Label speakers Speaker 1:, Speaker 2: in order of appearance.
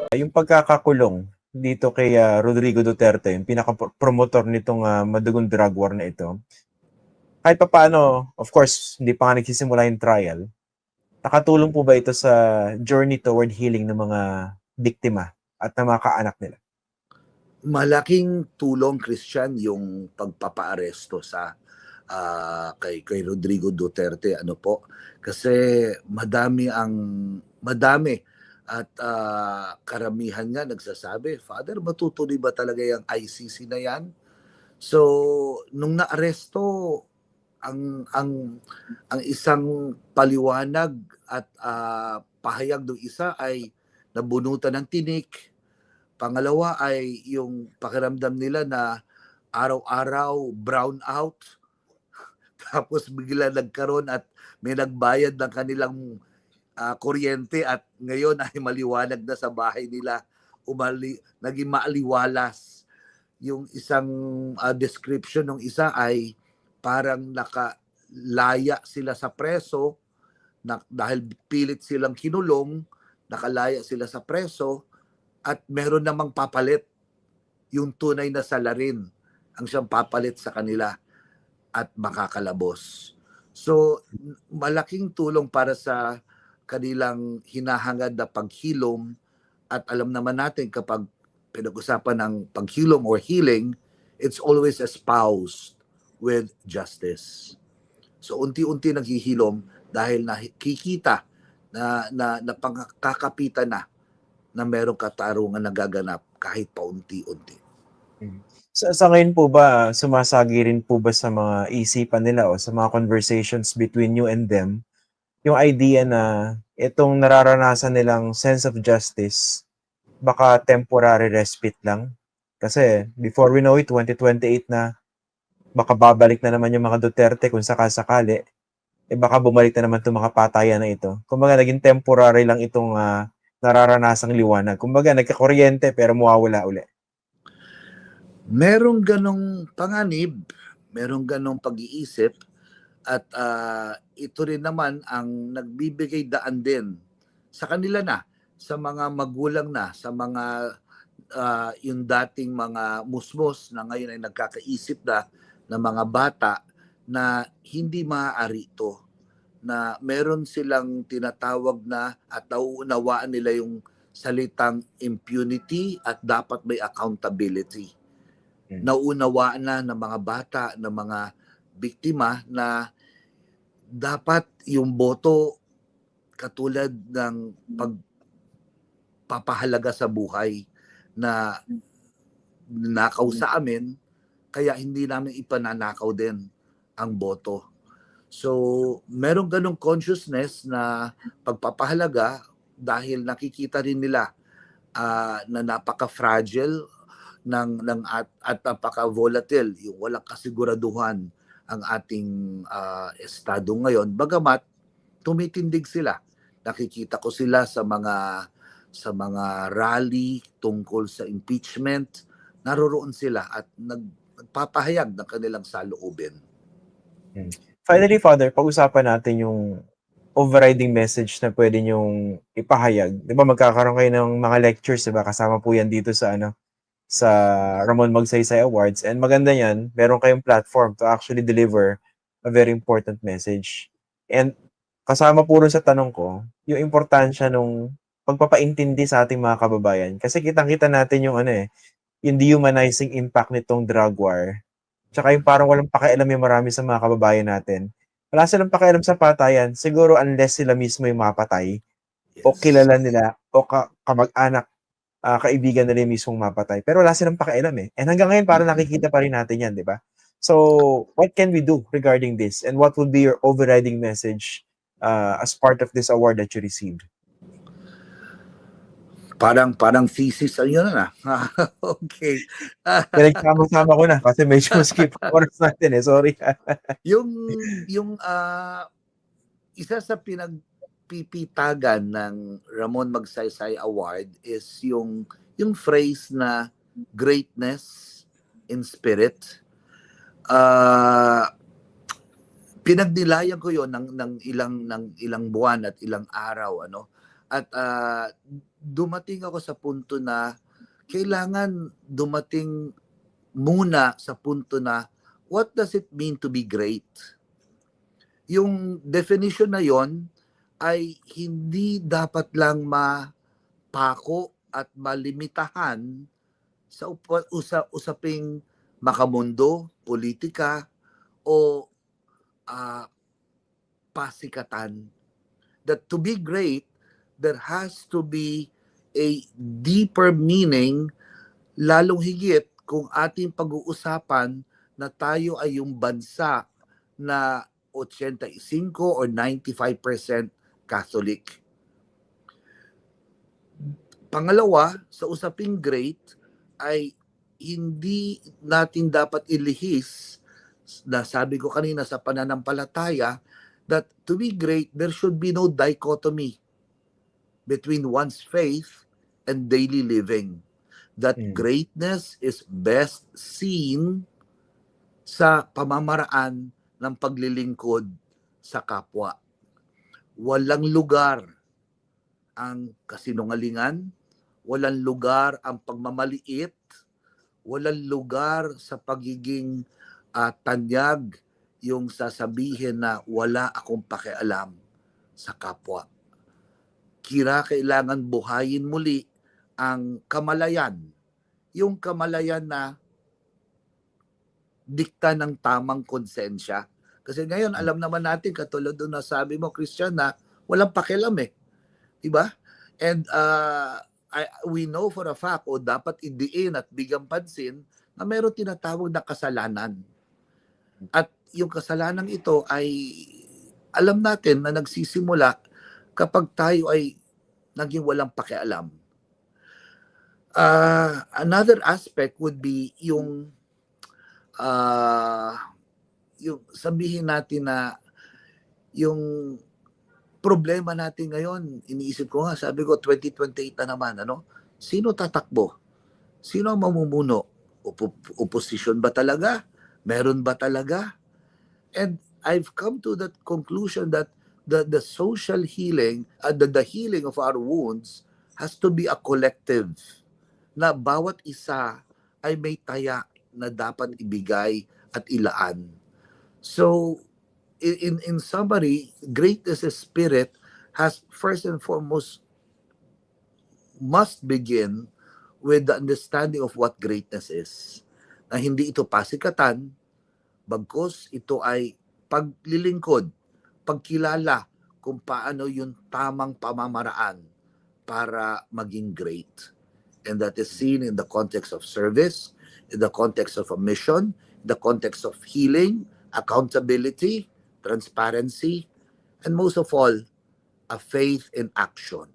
Speaker 1: Yung pagkakakulong dito kay Rodrigo Duterte, yung pinaka-promotor nitong madugong drug war na ito, kahit papaano, of course, hindi pa nga nagsisimula yung trial, nakatulong po ba ito sa journey toward healing ng mga biktima at ng mga kaanak nila?
Speaker 2: Malaking tulong, Christian, yung pagpapaaresto sa kay Rodrigo Duterte, ano po, kasi madami at karamihan nga nagsasabi, Father, matutuloy ba talaga yung ICC na yan? So nung naaresto ang isang paliwanag at pahayag ng isa ay nabunutan ng tinik. Pangalawa ay yung pakiramdam nila na araw-araw brown out. Tapos bigla nagkaroon at may nagbayad ng kanilang kuryente at ngayon ay maliwanag na sa bahay nila. Naging maaliwalas. Yung isang description ng isa ay parang nakalaya sila sa preso dahil pilit silang kinulong, nakalaya sila sa preso at meron namang papalit, yung tunay na salarin ang siyang papalit sa kanila at makakalabos. So malaking tulong para sa kanilang hinahangad na paghilom, at alam naman natin kapag pinag-usapan ng paghilom or healing, it's always espoused with justice. So unti-unti naghihilom dahil nakikita na pangkakapitan na merong katarungan nagaganap kahit paunti-unti.
Speaker 1: Sa ngayon po ba, sumasagi rin po ba sa mga isipan nila o sa mga conversations between you and them, yung idea na itong nararanasan nilang sense of justice, baka temporary respite lang? Kasi before we know it, 2028 na, baka babalik na naman yung mga Duterte kung sakasakali, baka bumalik na naman itong mga patayan na ito. Kumbaga, naging temporary lang itong nararanasang liwanag. Kumbaga, nagkakuryente pero mawawala uli.
Speaker 2: Merong ganong panganib, merong ganong pag-iisip, at ito rin naman ang nagbibigay daan din sa kanila na, sa mga magulang na, sa mga yung dating mga musmos na ngayon ay nagkakaisip na ng mga bata na hindi maaari ito, na meron silang tinatawag na at nauunawaan nila yung salitang impunity at dapat may accountability. Nauunawaan na ng mga bata, ng mga biktima na dapat yung boto katulad ng pagpapahalaga sa buhay na nakaw sa amin, kaya hindi namin ipananakaw din ang boto. So, meron ganong consciousness na pagpapahalaga dahil nakikita rin nila na napaka-fragile at napaka-volatile, yung walang kasiguraduhan ang ating estado ngayon. Bagamat tumitindig sila. Nakikita ko sila sa mga rally tungkol sa impeachment. Naroroon sila at nagpapahayag ng kanilang saloobin.
Speaker 1: Finally, Father, pag-usapan natin yung overriding message na pwede nyong ipahayag. Di ba magkakaroon kayo ng mga lectures, di ba? Kasama po yan dito sa Ramon Magsaysay Awards. And maganda yan, meron kayong platform to actually deliver a very important message. And kasama po rin sa tanong ko, yung importansya nung pagpapaintindi sa ating mga kababayan. Kasi kitang-kita natin yung yung dehumanizing impact nitong drug war. Tsaka yung parang walang pakialam yung marami sa mga kababayan natin. Wala silang pakialam sa patayan, siguro unless sila mismo yung mapatay, o kilala nila, o kamag-anak, kaibigan nila yung mismong mapatay. Pero wala silang pakialam eh. And hanggang ngayon, parang nakikita pa rin natin yan, di ba? So, what can we do regarding this? And what would be your overriding message as part of this award that you received?
Speaker 2: Parang thesis ang yun na. Okay.
Speaker 1: Pinagsama-sama ko na kasi medyo skip oras natin eh. Sorry.
Speaker 2: yung isa sa pinagpipitagan ng Ramon Magsaysay Award is yung phrase na greatness in spirit. Pinagnilayan ko yon ng ilang buwan at ilang araw, At dumating ako sa punto na kailangan dumating muna sa punto na what does it mean to be great? Yung definition na yon ay hindi dapat lang mapako at malimitahan sa usaping makamundo, politika, o pasikatan. That to be great, there has to be a deeper meaning, lalong higit kung ating pag-uusapan na tayo ay yung bansa na 85 or 95% Catholic. Pangalawa, sa usaping great ay hindi natin dapat ilihis na sabi ko kanina sa pananampalataya that to be great, there should be no dichotomy between one's faith and daily living. That greatness is best seen sa pamamaraan ng paglilingkod sa kapwa. Walang lugar ang kasinungalingan, walang lugar ang pagmamaliit, walang lugar sa pagiging tanyag, yung sasabihin na wala akong pakialam sa kapwa. Kailangan buhayin muli ang kamalayan. Yung kamalayan na dikta ng tamang konsensya. Kasi ngayon, alam naman natin, katulad doon na sabi mo, Christian, na walang pakialam eh. Diba? And we know for a fact, o dapat idiin at bigyan pansin, na meron tinatawag na kasalanan. At yung kasalanan ito ay alam natin na nagsisimula kapag tayo ay naging walang pakialam. Another aspect would be yung sabihin natin na yung problema natin ngayon, iniisip ko nga, sabi ko 2028 na naman, ano? Sino tatakbo? Sino ang mamumuno? Opposition ba talaga? Meron ba talaga? And I've come to that conclusion that the social healing, the healing of our wounds has to be a collective. Na bawat isa ay may taya na dapat ibigay at ilaan. So, in summary, greatness of spirit has first and foremost must begin with the understanding of what greatness is. Na hindi ito pasikatan, bagkus ito ay paglilingkod, pagkilala kung paano yung tamang pamamaraan para maging great. And that is seen in the context of service, in the context of a mission, the context of healing, accountability, transparency, and most of all, a faith in action.